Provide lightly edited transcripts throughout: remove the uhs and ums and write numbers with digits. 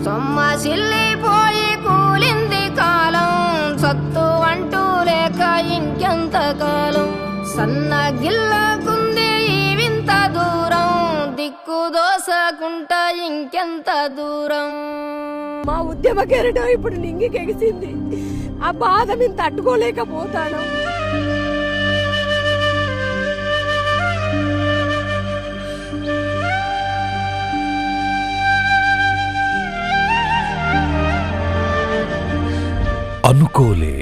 సొమ్మసిల్లిపోయి కూలింది కాలం, సత్తు అంటూ లేక ఇంకెంతకాలం. సన్న గిల్లకుంది ఈ వింత దూరం, దిక్కు దోసకుంటా ఇంకెంత దూరం. మా ఉద్యమ కెరటం ఇప్పుడు నింగికెగిసింది. ఆ బాధ నేను తట్టుకోలేకపోతాను. అనుకోలే,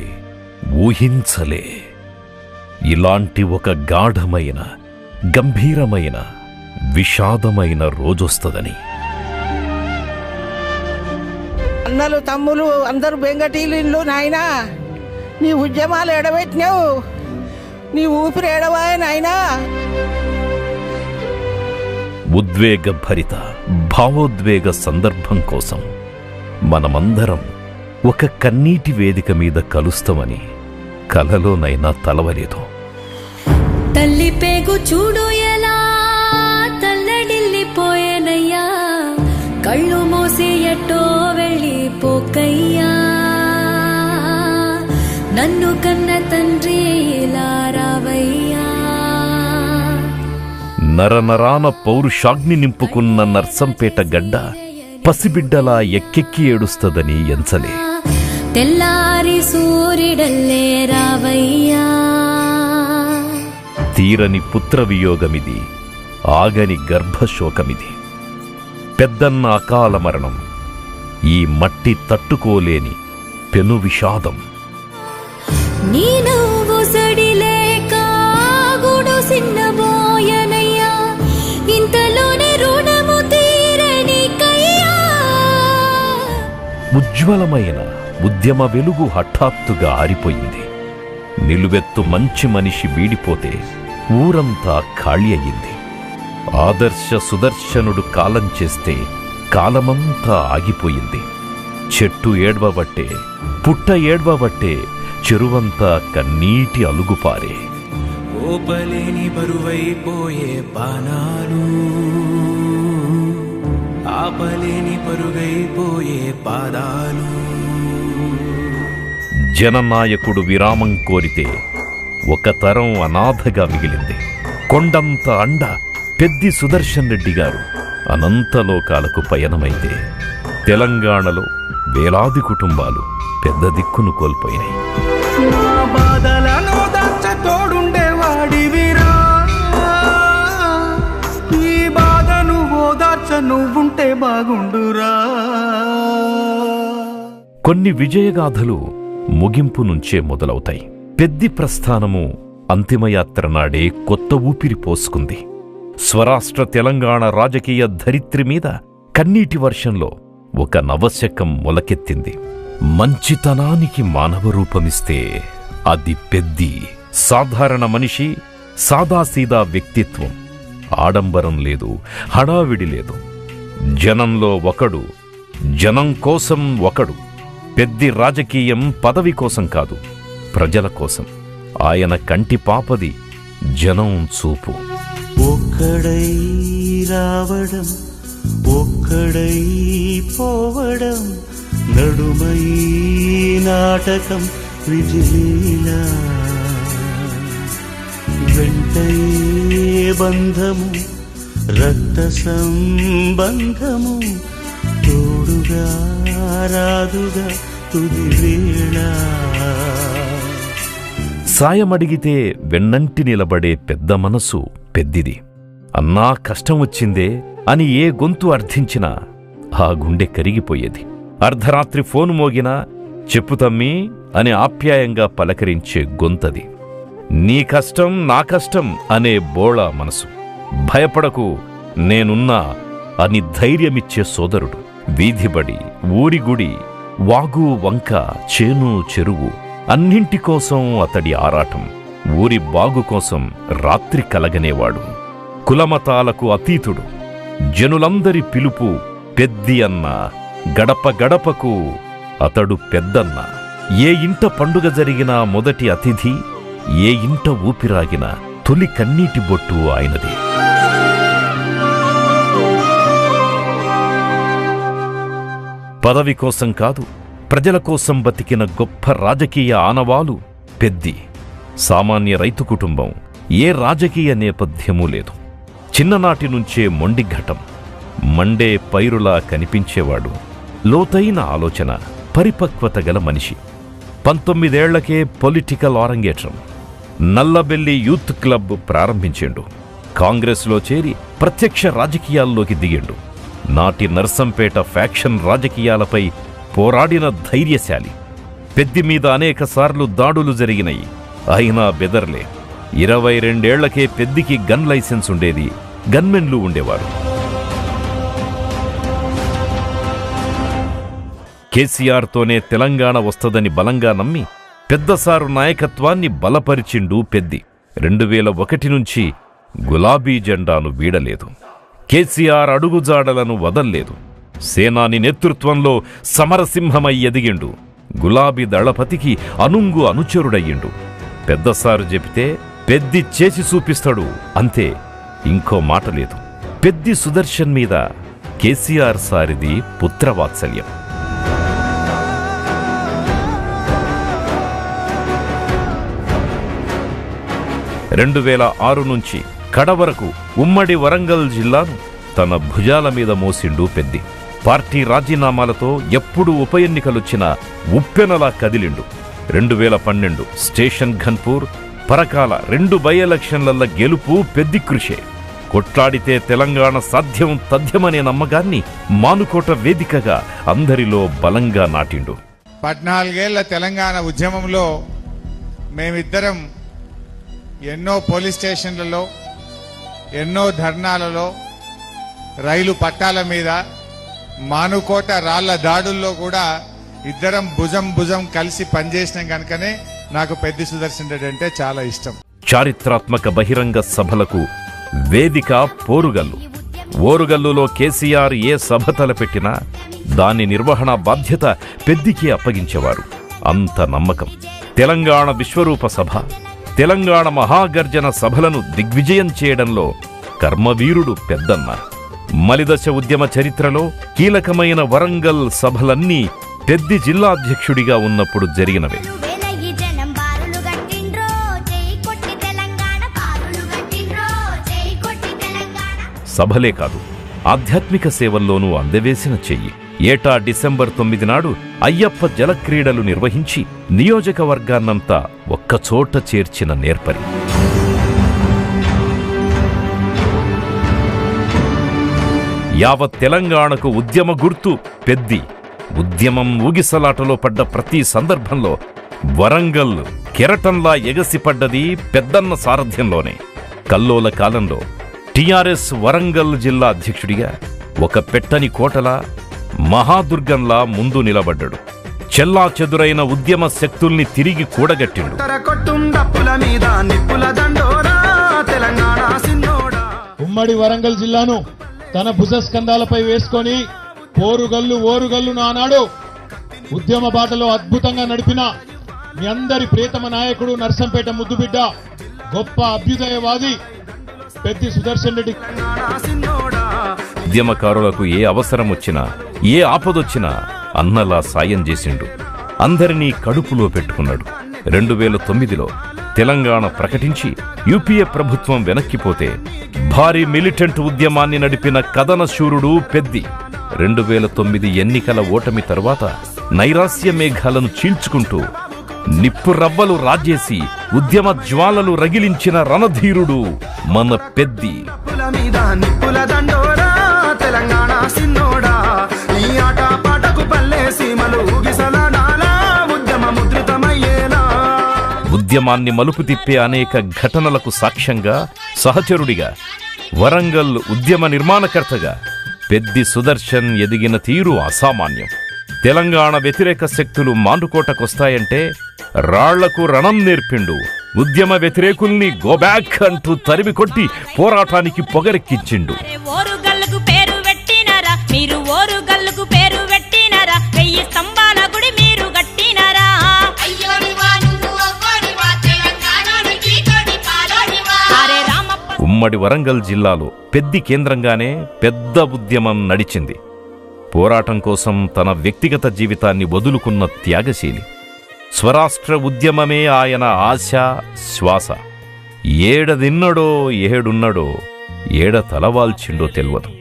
ఊహించలే ఇలాంటి ఒక గాఢమైన, గంభీరమైన, విషాదమైన రోజొస్తదని. అన్నలు తమ్ములు అందరూ బెంగటీలు. నాయనా నీ ఉద్యమాలు ఎడబెట్టినావు, నీ ఊపిరి ఎడవాయ నాయనా. ఉద్వేగభరిత, భావోద్వేగ సందర్భం కోసం మనమందరం ఒక కన్నీటి వేదిక మీద కలుస్తామని కలలోనైనా తలవలేదు. తల్లి పేగు చూడు ఎలా తల్లడిల్లిపోయేనయ్యా, కళ్ళు మోసి ఎట్టో వెళ్ళిపోకయ్యా. నన్ను కన్న తండ్రి ఇలా రావయ్యా. నరనరాన పౌరుషాగ్ని నింపుకున్న నర్సంపేట గడ్డ పసిబిడ్డలా ఎక్కెక్కి ఏడుస్తదని ఎంచలే. తెల్లారి సూర్యుడల్లే రావయ్యా. తీరని పుత్రవియోగమిది, ఆగని గర్భశోకమిది. పెద్దన్న అకాల మరణం, ఈ మట్టి తట్టుకోలేని పెను విషాదం. నీ నవ్వు సడిలేక గుడు సిన్నబోయనయ్యా, ఇంతలోనే రుణము తీరనికయ్యా. ఉజ్వలమైన ఉద్యమ వెలుగు హఠాత్తుగా ఆరిపోయింది. నిలువెత్తు మంచి మనిషి వీడిపోతే ఊరంతా ఖాళీ అయింది. ఆదర్శ సుదర్శనుడు కాలం చేస్తే కాలమంతా ఆగిపోయింది. చెట్టు ఏడ్వబట్టే, పుట్ట ఏడ్వబట్టే చెరువంతా కన్నీటి అలుగుపారే. ఓపలేని బరువైపోయే బాణాలు, ఆపలేని పరుగైపోయే పాదాలు. జననాయకుడు విరామం కోరితే ఒక తరం అనాథగా మిగిలింది. కొండంత అండ పెద్ది సుదర్శన్ రెడ్డి గారు అనంతలోకాలకు పయనమైతే తెలంగాణలో వేలాది కుటుంబాలు పెద్ద దిక్కును కోల్పోయినాయి. నా బాధలను దాచ తోడుండేవాడివిరా, ఈ బాధను ఓదార్చ నువ్వుంటే బాగుండురా. కొన్ని విజయగాథలు ముగింపు నుంచే మొదలవుతాయి. పెద్ది ప్రస్థానము అంతిమయాత్ర నాడే కొత్త ఊపిరి పోసుకుంది. స్వరాష్ట్ర తెలంగాణ రాజకీయ ధరిత్రి మీద కన్నీటి వర్షంలో ఒక నవశకం మొలకెత్తింది. మంచితనానికి మానవ రూపమిస్తే అది పెద్ది. సాధారణ మనిషి, సాదాసీదా వ్యక్తిత్వం. ఆడంబరం లేదు, హడావిడి లేదు. జనంలో ఒకడు, జనం కోసం ఒకడు. పెద్ది రాజకీయం పదవి కోసం కాదు, ప్రజల కోసం. ఆయన కంటి పాపది జనం చూపు. ఒక్కడై రావడం, ఒక్కడై పోవడం, నడుమై నాటకం విజలీలా. వెంటై బంధము, రక్త సంబంధము, తోడుగా రాదుగా తుది వేళ. సాయమడిగితే వెన్నంటి నిలబడే పెద్ద మనసు పెద్దిది. అన్నా కష్టం వచ్చిందే అని ఏ గొంతు అర్థించినా ఆ గుండె కరిగిపోయేది. అర్ధరాత్రి ఫోను మోగినా చెప్పు తమ్మీ అని ఆప్యాయంగా పలకరించే గొంతది. నీ కష్టం నా కష్టం అనే బోళా మనసు. భయపడకు నేనున్నా అని ధైర్యమిచ్చే సోదరుడు. వీధిబడి, ఊరిగుడి, వాగు వంక, చేను చెరువు అన్నింటి కోసం అతడి ఆరాటం. ఊరి బాగు కోసం రాత్రి కలగనేవాడు. కులమతాలకు అతీతుడు. జనులందరి పిలుపు పెద్ది అన్న. గడప గడపకు అతడు పెద్దన్న. ఏ ఇంట పండుగ జరిగినా మొదటి అతిథి, ఏ ఇంట ఊపిరాగిన తొలి కన్నీటి బొట్టు ఆయనదే. పదవి కోసం కాదు, ప్రజల కోసం బతికిన గొప్ప రాజకీయ ఆనవాలు పెద్ది. సామాన్య రైతు కుటుంబం, ఏ రాజకీయ నేపథ్యమూ లేదు. చిన్ననాటి నుంచే మొండి ఘటం. మండే పైరులా కనిపించేవాడు. లోతైన ఆలోచన, పరిపక్వత గల మనిషి. 19 ఏళ్లకే పొలిటికల్ ఆరంగేట్రం. నల్లబెల్లి యూత్ క్లబ్ ప్రారంభించిండు. కాంగ్రెస్లో చేరి ప్రత్యక్ష రాజకీయాల్లోకి దిగిండు. నాటి నర్సంపేట ఫ్యాక్షన్ రాజకీయాలపై పోరాడిన ధైర్యశాలి. పెద్ది మీద అనేకసార్లు దాడులు జరిగినాయి. అయినా బెదర్లే. 22 ఏళ్లకే పెద్దికి గన్ లైసెన్స్ ఉండేది. గన్మెన్లు ఉండేవారు. కేసీఆర్తోనే తెలంగాణ వస్తదని బలంగా నమ్మి పెద్దసారు నాయకత్వాన్ని బలపరిచిండు పెద్ది. 2001 నుంచి గులాబీ జెండాను వీడలేదు. కేసీఆర్ అడుగుజాడలను వదల్లేదు. సేనాని నేతృత్వంలో సమరసింహమై ఎదిగిండు. గులాబీ దళపతికి అనుంగు అనుచరుడయ్యిండు. పెద్దసారు చెబితే పెద్ది చేసి చూపిస్తాడు, అంతే, ఇంకో మాట లేదు. పెద్ది సుదర్శన్ మీద కేసీఆర్ సారిది పుత్రవాత్సల్యం. 2006 నుంచి కడవరకు ఉమ్మడి వరంగల్ జిల్లాను తన భుజాల మీద మోసిండు పెద్ది. పార్టీ రాజీనామాలతో ఎప్పుడు ఉప ఎన్నికలొచ్చినా ఉప్పెనలా కదిలిండు. 2012 స్టేషన్ ఘన్పూర్, పరకాల 2 బై ఎలక్షన్ల గెలుపు పెద్ది కృషే. కొట్లాడితే తెలంగాణ సాధ్యం తథ్యమనే నమ్మకాన్ని మానుకోట వేదికగా అందరిలో బలంగా నాటిండు. 14 ఏళ్ల తెలంగాణ ఉద్యమంలో మేమిద్దరం ఎన్నో పోలీస్ స్టేషన్లలో, ఎన్నో ధర్నాలలో, రైలు పట్టాల మీద, మానుకోట రాళ్ల దాడుల్లో కూడా ఇద్దరం భుజం భుజం కలిసి పనిచేసినాం కనుకనే నాకు పెద్ది సుదర్శన్ రెడ్డి అంటే చాలా ఇష్టం. చారిత్రాత్మక బహిరంగ సభలకు వేదిక పోరుగల్లు. ఓరుగల్లులో కేసీఆర్ ఏ సభ తలపెట్టినా దాని నిర్వహణ బాధ్యత పెద్దికి అప్పగించేవారు. అంత నమ్మకం. తెలంగాణ విశ్వరూప సభ, తెలంగాణ మహాగర్జన సభలను దిగ్విజయం చేయడంలో కర్మవీరుడు పెద్దన్న. మలిదశ ఉద్యమ చరిత్రలో కీలకమైన వరంగల్ సభలన్నీ పెద్ది జిల్లాధ్యక్షుడిగా ఉన్నప్పుడు జరిగినవే. సభలే కాదు, ఆధ్యాత్మిక సేవల్లోనూ అందవేసిన చెయ్యి. ఏటా డిసెంబర్ 9 నాడు అయ్యప్ప జలక్రీడలు నిర్వహించి నియోజకవర్గాన్నంతా ఒక్కచోట చేర్చిన నేర్పరి. యావత్ తెలంగాణకు ఉద్యమ గుర్తు పెద్ది. ఉద్యమం ఊగిసలాటలో పడ్డ ప్రతి సందర్భంలో వరంగల్ కెరటంలా ఎగసిపడ్డది పెద్దన్న సారథ్యంలోనే. కల్లోల కాలంలో టీఆర్ఎస్ వరంగల్ జిల్లా అధ్యక్షుడిగా ఒక పెట్టని కోటలా, మహాదుర్గంలా ముందు నిలబడ్డాడు. చెల్లా చెదురైన ఉద్యమ శక్తుల్ని తిరిగి కూడగట్టిండు. ఉమ్మడి వరంగల్ జిల్లాను తన భుజస్కంధాలపై వేసుకొని పోరుగల్లు ఓరుగల్లు నానాడు ఉద్యమ బాటలో అద్భుతంగా నడిపిన మీ అందరి ప్రియతమ నాయకుడు, నర్సంపేట ముద్దుబిడ్డ, గొప్ప అభ్యుదయవాది పెద్ది సుదర్శన్ రెడ్డి. ఉద్యమకారులకు ఏ అవసరం వచ్చినా, ఏ ఆపదొచ్చినా అన్నలా సాయం చేసిండు. అందరినీ కడుపులో పెట్టుకున్నాడు. 2009లో తెలంగాణ ప్రకటించి యూపీఏ ప్రభుత్వం వెనక్కిపోతే భారీ మిలిటెంట్ ఉద్యమాన్ని నడిపిన కథన శూరుడు పెద్ది. 2009 ఎన్నికల ఓటమి తరువాత నైరాస్య మేఘాలను చీల్చుకుంటూ నిప్పు రవ్వలు రాజేసి ఉద్యమ జ్వాలలు రగిలించిన రణధీరుడు మన పెద్ది. ఉద్యమాన్ని మలుపు తిప్పే అనేక ఘటనలకు సాక్ష్యంగా, సహచరుడిగా, వరంగల్ ఉద్యమ నిర్మాణకర్తగా పెద్ది సుదర్శన్ ఎదిగిన తీరు అసామాన్యం. తెలంగాణ వ్యతిరేక శక్తులు మాండుకోటకొస్తాయంటే రాళ్లకు రణం నేర్పిండు ఉద్యమ వ్యతిరేకుల్ని గోబ్యాక్ అంటూ తరిమి కొట్టి పోరాటానికి పొగరెక్కించిండు. ఓరుగల్లుకు పేరు పెట్టినారా మీరు, ఓరుగల్లుకు పేరు పెట్టినారా, 1000 స్తంభాల గుడి మీరు కట్టినారా. ఉమ్మడి వరంగల్ జిల్లాలో పెద్ది కేంద్రంగానే పెద్ద ఉద్యమం నడిచింది. పోరాటం కోసం తన వ్యక్తిగత జీవితాన్ని వదులుకున్న త్యాగశీలి. స్వరాష్ట్ర ఉద్యమమే ఆయన ఆశ శ్వాస. ఏడదిన్నడో ఏడున్నడో ఏడ తలవాల్చిండో తెల్వదు.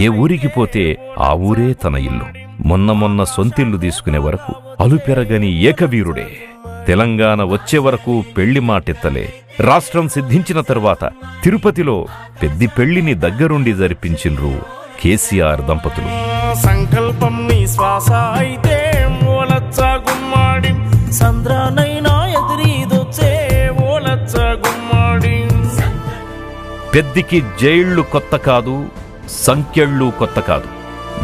ఏ ఊరికి పోతే ఆ ఊరే తన ఇల్లు. మొన్న సొంతిల్లు తీసుకునే వరకు అలుపెరగని ఏకవీరుడే. తెలంగాణ వచ్చే వరకు పెళ్లి మాటెత్తలే. రాష్ట్రం సిద్ధించిన తరువాత తిరుపతిలో పెద్ది పెళ్లిని దగ్గరుండి జరిపించిండ్రు కేసీఆర్ దంపతులు. సంకల్పం నీ శ్వాస అయితే ఓలచ్చ గుమ్మాడి, సంద్రానైనా ఎదురీదొచ్చే ఓలచ్చ గుమ్మాడి. పెద్దికి జైళ్లు కొత్త కాదు, సంఖ్యళ్ళు కొత్త కాదు.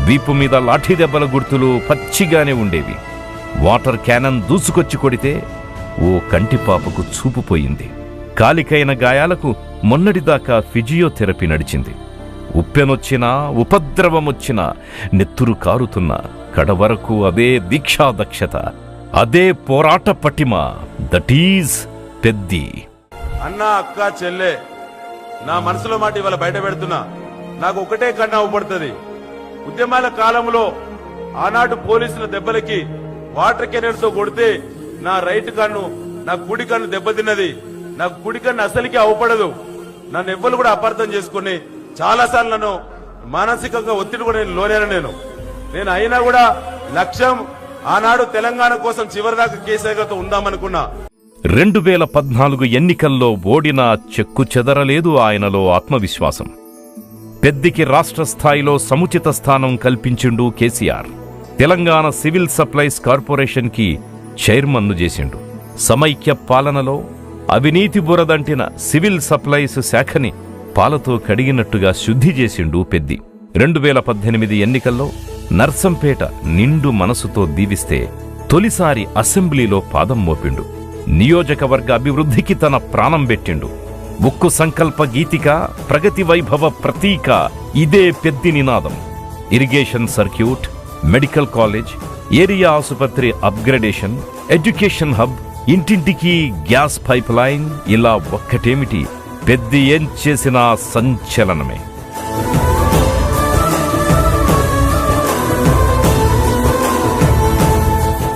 వీపు మీద లాఠీ దెబ్బల గుర్తులు పచ్చిగానే ఉండేవి. వాటర్ క్యానన్ దూసుకొచ్చి కొడితే ఓ కంటిపాపకు చూపుపోయింది. కాలికైన గాయాలకు మొన్నటిదాకా ఫిజియోథెరపీ నడిచింది. ఉప్పెనొచ్చినా ఉపద్రవమొచ్చినా నెత్తురు కారుతున్న కడవరకు అదే దీక్షాదక్షత, అదే పోరాట పటిమ. That is Peddi. అన్న అక్క చెల్లె, నా మనసులో మాట ఇవాళ బయట పెడుతున్నా. నాకు ఒకటే కన్ను అవ్వబడుతుంది. ఉద్యమాల కాలంలో ఆనాడు పోలీసుల దెబ్బలకి వాటర్ కెనర్ తో కొడితే నా రైట్ కన్ను, నా కుడి కన్ను దెబ్బతిన్నది. నాకు కుడి కన్ను అసలుకి అవపడదు. నన్ను ఎవ్వరు కూడా అపార్థం చేసుకుని చాలాసార్లు నన్ను మానసికంగా ఒత్తిడి కూడా లోనేను. నేను అయినా కూడా లక్ష్యం ఆనాడు తెలంగాణ కోసం చివరిదాకా కేసీఆర్తో ఉందామనుకున్నా. 2014 ఎన్నికల్లో ఓడినా చెక్కు చెదరలేదు ఆయనలో ఆత్మవిశ్వాసం. పెద్దికి రాష్ట్ర స్థాయిలో సముచిత స్థానం కల్పించిండు కేసీఆర్. తెలంగాణ సివిల్ సప్లైస్ కార్పొరేషన్కి చైర్మన్ను చేసిండు. సమైక్య పాలనలో అవినీతి బురదంటిన సివిల్ సప్లైస్ శాఖని పాలతో కడిగినట్టుగా శుద్ధి చేసిండు పెద్ది. 2018 ఎన్నికల్లో నర్సంపేట నిండు మనసుతో దీవిస్తే తొలిసారి అసెంబ్లీలో పాదం మోపిండు. నియోజకవర్గ అభివృద్ధికి తన ప్రాణం పెట్టిండు. ఉక్కు సంకల్ప గీతిక, ప్రగతి వైభవ ప్రతీక ఇదే పెద్ది నినాదం. Irrigation circuit, medical college, area ఆసుపత్రి అప్గ్రేడేషన్, ఎడ్యుకేషన్ హబ్, ఇంటింటికి గ్యాస్ పైప్ లైన్, ఇలా ఒక్కటేమిటి పెద్ది ఏం చేసినా సంచలనమే.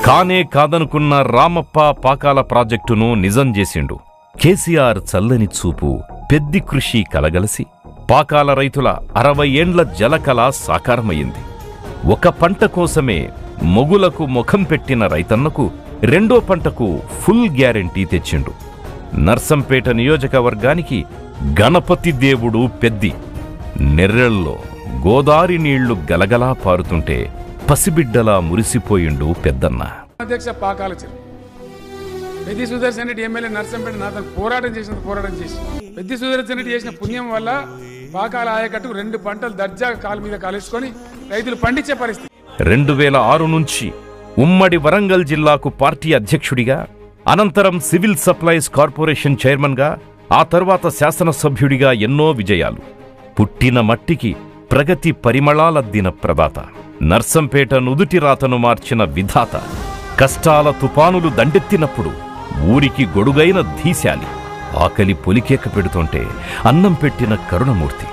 కానే కాదనుకున్న రామప్ప పాకాల ప్రాజెక్టును నిజం చేసిండు. కేసీఆర్ చల్లని చూపు, పెద్ది కృషి కలగలసి పాకాల రైతుల 60 ఏండ్ల జలకళ సాకారమయ్యింది. ఒక పంట కోసమే మొగులకు ముఖం పెట్టిన రైతన్నకు రెండో పంటకు ఫుల్ గ్యారెంటీ తెచ్చిండు. నర్సంపేట నియోజకవర్గానికి గణపతి దేవుడు పెద్ది. నెర్రెల్లో గోదారి నీళ్లు గలగలా పారుతుంటే పసిబిడ్డలా మురిసిపోయిండు పెద్దన్న. అధ్యక్ష పాకాల చెరువు పెద్ది సుదర్శన్ రెడ్డి ఎమ్మెల్యే నర్సంపేట నాథన్ పోరాటం చేసి పెద్ది సుదర్శన్ రెడ్డి చేసిన పుణ్యం వల్ల పాకాల ఆయకట్టుకు 2 పంటలు దర్జాగా కాలు మీద కాలేసుకొని రైతులు పండించే పరిస్థితి. 2006 నుంచి ఉమ్మడి వరంగల్ జిల్లాకు పార్టీ అధ్యక్షుడిగా, అనంతరం సివిల్ సప్లైస్ కార్పొరేషన్ చైర్మన్గా, ఆ తర్వాత శాసనసభ్యుడిగా ఎన్నో విజయాలు. పుట్టిన మట్టికి ప్రగతి పరిమళాలద్దిన ప్రదాత, నర్సంపేట నుదుటి రాతను మార్చిన విధాత, కష్టాల తుపానులు దండెత్తినప్పుడు ఊరికి గొడుగైన ధీశాలి, ఆకలి పొలికేక పెడుతుంటే అన్నం పెట్టిన కరుణమూర్తి,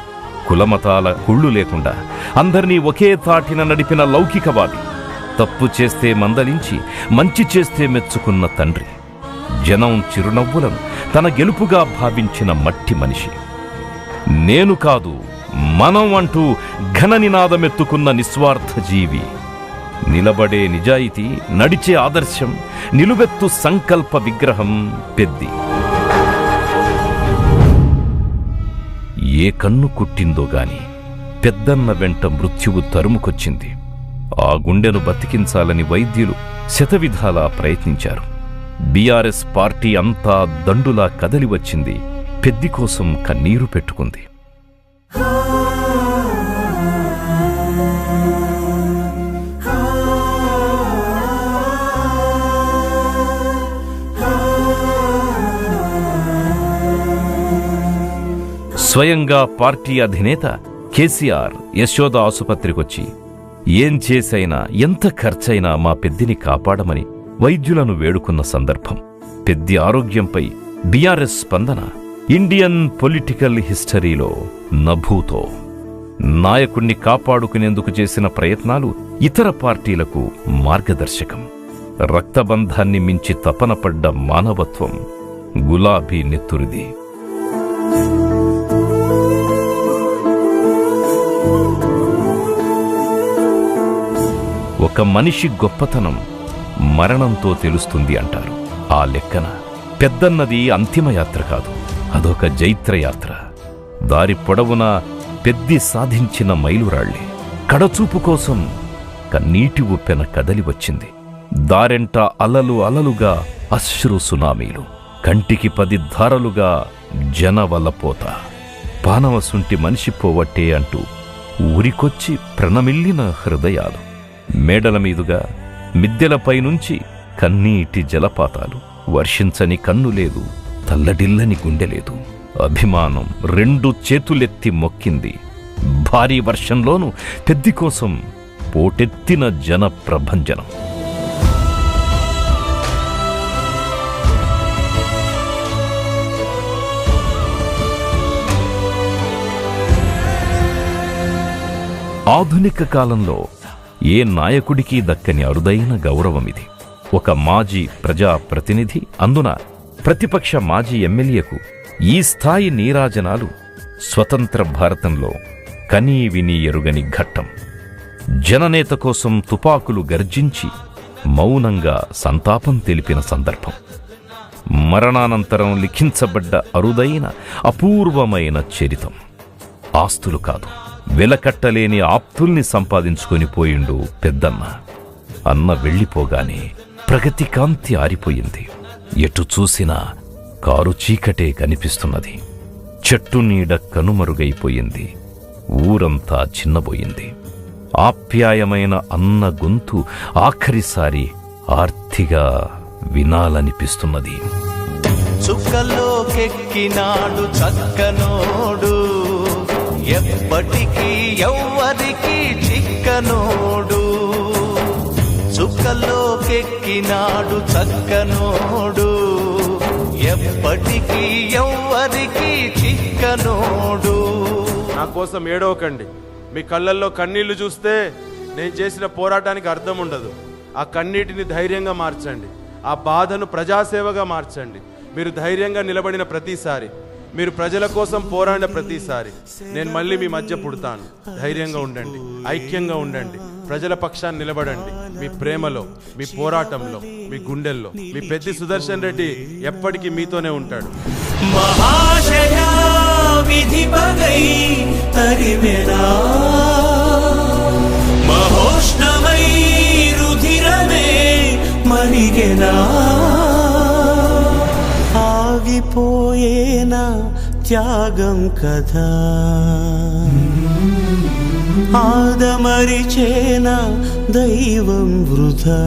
కులమతాల కుళ్ళు లేకుండా అందర్నీ ఒకే తాటిన నడిపిన లౌకికవాది, తప్పు చేస్తే మందలించి మంచి చేస్తే మెచ్చుకున్న తండ్రి, జనం చిరునవ్వులను తన గెలుపుగా భావించిన మట్టి మనిషి, నేను కాదు మనం అంటూ ఘన నినాదమెత్తుకున్న నిస్వార్థ జీవి, నిలబడే నిజాయితీ, నడిచే ఆదర్శం, నిలువెత్తు సంకల్ప విగ్రహం పెద్ది. ఏ కన్ను కుట్టిందో గాని పెద్దన్న వెంట మృత్యువు తరుముకొచ్చింది. ఆ గుండెను బతికించాలని వైద్యులు శతవిధాలా ప్రయత్నించారు. బీఆర్ఎస్ పార్టీ అంతా దండులా కదలి వచ్చింది, పెద్ది కోసం కన్నీరు పెట్టుకుంది. స్వయంగా పార్టీ అధినేత కేసీఆర్ యశోద ఆసుపత్రికొచ్చి ఏం చేసైనా ఎంత ఖర్చైనా మా పెద్దిని కాపాడమని వైద్యులను వేడుకున్న సందర్భం. పెద్ది ఆరోగ్యంపై బీఆర్ఎస్ స్పందన ఇండియన్ పొలిటికల్ హిస్టరీలో నభూతో. నాయకుణ్ణి కాపాడుకునేందుకు చేసిన ప్రయత్నాలు ఇతర పార్టీలకు మార్గదర్శకం. రక్తబంధాన్ని మించి తపనపడ్డ మానవత్వం గులాబీ నెత్తురిది. ఒక మనిషి గొప్పతనం మరణంతో తెలుస్తుంది అంటారు. ఆ లెక్కన పెద్దన్నది అంతిమయాత్ర కాదు, అదొక జైత్రయాత్ర. దారి పొడవునా పెద్ది సాధించిన మైలురాళ్లే. కడచూపు కోసం కన్నీటి ఉప్పెన కదలి వచ్చింది. దారెంట అలలు అలలుగా అశ్రు సునామీలు, కంటికి 10 ధారలుగా జనవల్లపోత. పానవసుంటి మనిషి పోవట్టే అంటూ ఊరికొచ్చి ప్రణమిల్లిన హృదయాలు. మేడల మీదుగా మిద్దెలపైనుంచి కన్నీటి జలపాతాలు. వర్షించని కన్ను లేదు, తల్లడిల్లని గుండెలేదు. అభిమానం 2 చేతులెత్తి మొక్కింది. భారీ వర్షంలోనూ పెద్ది కోసం పోటెత్తిన జన ప్రభంజనం. ఆధునిక కాలంలో ఏ నాయకుడికి దక్కని అరుదైన గౌరవమిది. ఒక మాజీ ప్రజాప్రతినిధి, అందున ప్రతిపక్ష మాజీ ఎమ్మెల్యేకు ఈ స్థాయి నీరాజనాలు స్వతంత్ర భారతంలో కనీ విని ఎరుగని ఘట్టం. జననేత కోసం తుపాకులు గర్జించి మౌనంగా సంతాపం తెలిపిన సందర్భం. మరణానంతరం లిఖించబడ్డ అరుదైన అపూర్వమైన చరితం. ఆస్తులు కాదు, వెలకట్టలేని ఆప్తుల్ని సంపాదించుకొని పోయిండు పెద్దన్న. అన్న వెళ్ళిపోగానే ప్రగతి కాంతి ఆరిపోయింది. ఎటు చూసినా కారు చీకటే కనిపిస్తున్నది. చెట్టు నీడ కనుమరుగైపోయింది. ఊరంతా చిన్నబోయింది. ఆప్యాయమైన అన్న గొంతు ఆఖరిసారి ఆర్తిగా వినాలనిపిస్తున్నది. చుక్కలోకెక్కినాడు చక్కనోడు, ఎప్పటికీ ఎవ్వరికి చిక్కనోడు. చుక్కలోకెక్కినాడు చక్కనోడు, ఎప్పటికీ ఎవ్వరికి చిక్కనోడు. నా కోసం ఏడవకండి. మీ కళ్ళల్లో కన్నీళ్లు చూస్తే నేను చేసిన పోరాటానికి అర్థం ఉండదు. ఆ కన్నీటిని ధైర్యంగా మార్చండి. ఆ బాధను ప్రజాసేవగా మార్చండి. మీరు ధైర్యంగా నిలబడిన ప్రతిసారి, మీరు ప్రజల కోసం పోరాడిన ప్రతిసారి నేను మళ్ళీ మీ మధ్య పుడతాను. ధైర్యంగా ఉండండి, ఐక్యంగా ఉండండి, ప్రజల పక్షాన్ని నిలబడండి. మీ ప్రేమలో, మీ పోరాటంలో, మీ గుండెల్లో మీ పెద్ది సుదర్శన్ రెడ్డి ఎప్పటికీ మీతోనే ఉంటాడు. మహాశయా విధి పగై తరిమెనా, మహోష్ణమై రుధిరమే మరిగెనా. ఆగిపోయేనా త్యాగం కదా, ఆదమరిచేనా దైవం వృధా.